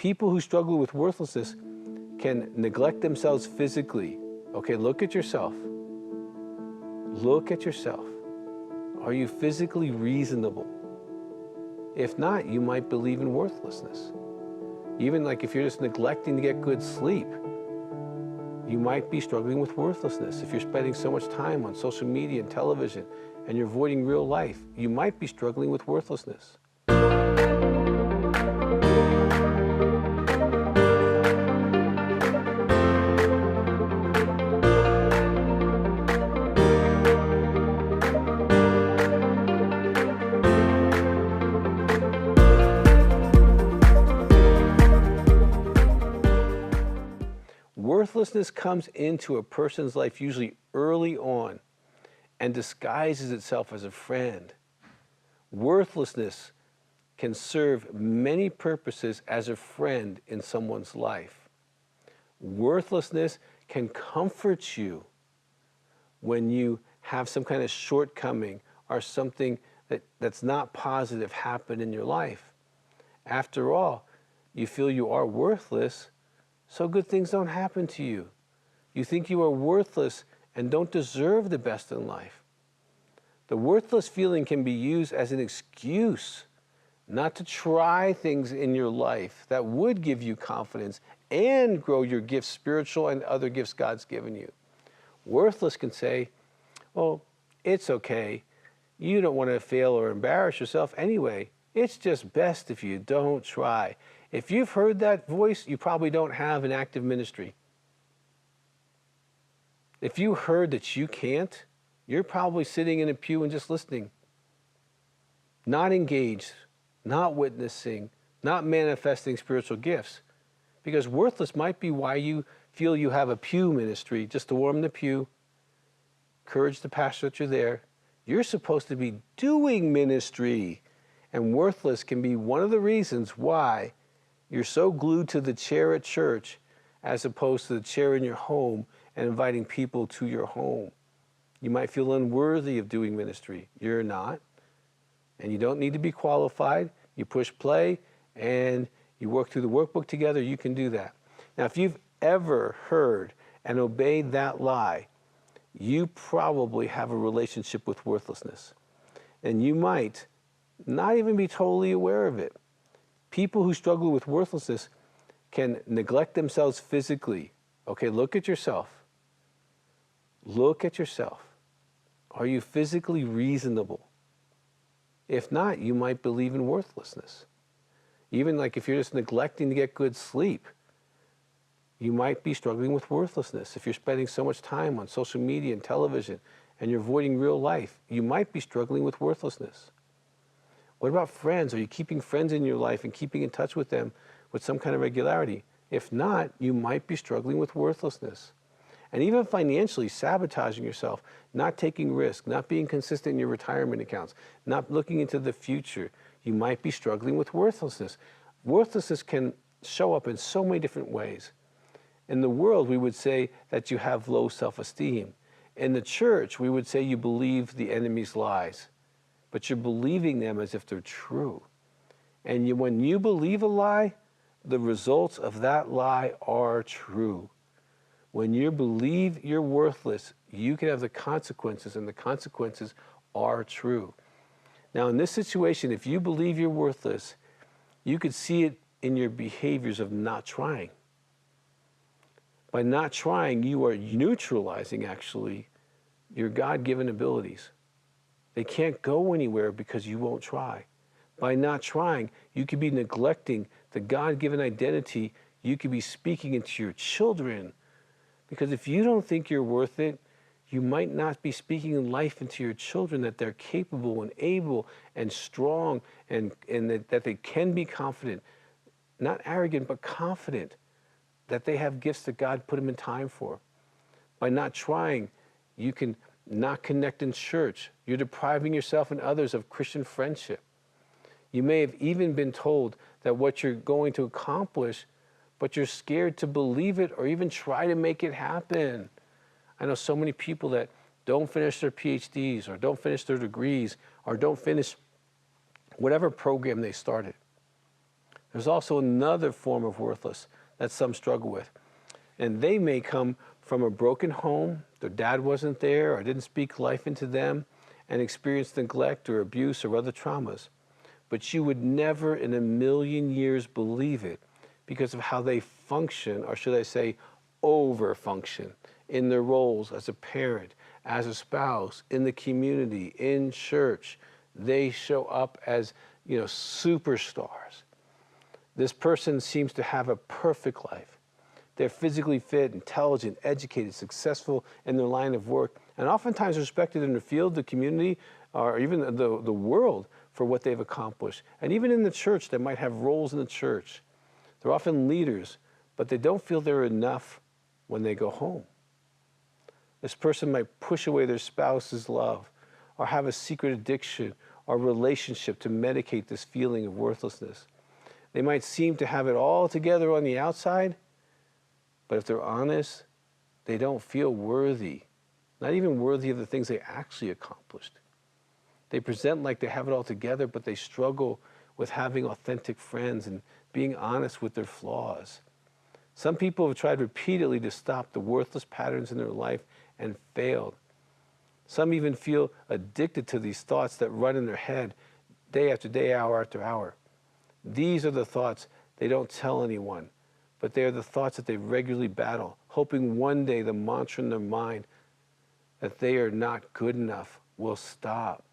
People who struggle with worthlessness can neglect themselves physically. Okay, look at yourself. Look at yourself. Are you physically reasonable? If not, you might believe in worthlessness. Even like if you're just neglecting to get good sleep, you might be struggling with worthlessness. If you're spending so much time on social media and television and you're avoiding real life, you might be struggling with worthlessness. Worthlessness comes into a person's life usually early on and disguises itself as a friend. Worthlessness can serve many purposes as a friend in someone's life. Worthlessness can comfort you when you have some kind of shortcoming or something that's not positive happen in your life. After all, you feel you are worthless, so good things don't happen to you. You think you are worthless and don't deserve the best in life. The worthless feeling can be used as an excuse not to try things in your life that would give you confidence and grow your gifts, spiritual and other gifts God's given you. Worthless can say, "Oh, it's okay. You don't want to fail or embarrass yourself anyway. It's just best if you don't try." If you've heard that voice, you probably don't have an active ministry. If you heard that you can't, you're probably sitting in a pew and just listening, not engaged, not witnessing, not manifesting spiritual gifts. Because worthless might be why you feel you have a pew ministry, just to warm the pew, encourage the pastor that you're there. You're supposed to be doing ministry. And worthless can be one of the reasons why you're so glued to the chair at church as opposed to the chair in your home and inviting people to your home. You might feel unworthy of doing ministry. You're not. And you don't need to be qualified. You push play and you work through the workbook together. You can do that. Now, if you've ever heard and obeyed that lie, you probably have a relationship with worthlessness. And you might not even be totally aware of it. People who struggle with worthlessness can neglect themselves physically. Okay, look at yourself. Look at yourself. Are you physically reasonable? If not, you might believe in worthlessness. Even like if you're just neglecting to get good sleep, you might be struggling with worthlessness. If you're spending so much time on social media and television and you're avoiding real life, you might be struggling with worthlessness. What about friends? Are you keeping friends in your life and keeping in touch with them with some kind of regularity? If not, you might be struggling with worthlessness. And even financially, sabotaging yourself, not taking risks, not being consistent in your retirement accounts, not looking into the future, you might be struggling with worthlessness. Worthlessness can show up in so many different ways. In the world, we would say that you have low self-esteem. In the church, we would say you believe the enemy's lies, but you're believing them as if they're true. And when you believe a lie, the results of that lie are true. When you believe you're worthless, you can have the consequences, and the consequences are true. Now, in this situation, if you believe you're worthless, you could see it in your behaviors of not trying. By not trying, you are neutralizing, actually, your God-given abilities. They can't go anywhere because you won't try. By not trying, you could be neglecting the God-given identity you could be speaking into your children. Because if you don't think you're worth it, you might not be speaking life into your children that they're capable and able and strong and that they can be confident. Not arrogant, but confident that they have gifts that God put them in time for. By not trying, you can not connect in church. You're depriving yourself and others of Christian friendship. You may have even been told that what you're going to accomplish, but you're scared to believe it or even try to make it happen. I know so many people that don't finish their PhDs or don't finish their degrees or don't finish whatever program they started. There's also another form of worthless that some struggle with. And they may come from a broken home, their dad wasn't there or didn't speak life into them, and experienced neglect or abuse or other traumas. But you would never in a million years believe it because of how they function, or should I say, over-function in their roles as a parent, as a spouse, in the community, in church. They show up as, superstars. This person seems to have a perfect life. They're physically fit, intelligent, educated, successful in their line of work, and oftentimes respected in the field, the community, or even the world for what they've accomplished. And even in the church, they might have roles in the church. They're often leaders, but they don't feel they're enough when they go home. This person might push away their spouse's love, or have a secret addiction or relationship to medicate this feeling of worthlessness. They might seem to have it all together on the outside, but if they're honest, they don't feel worthy, not even worthy of the things they actually accomplished. They present like they have it all together, but they struggle with having authentic friends and being honest with their flaws. Some people have tried repeatedly to stop the worthless patterns in their life and failed. Some even feel addicted to these thoughts that run in their head day after day, hour after hour. These are the thoughts they don't tell anyone, but they are the thoughts that they regularly battle, hoping one day the mantra in their mind that they are not good enough will stop.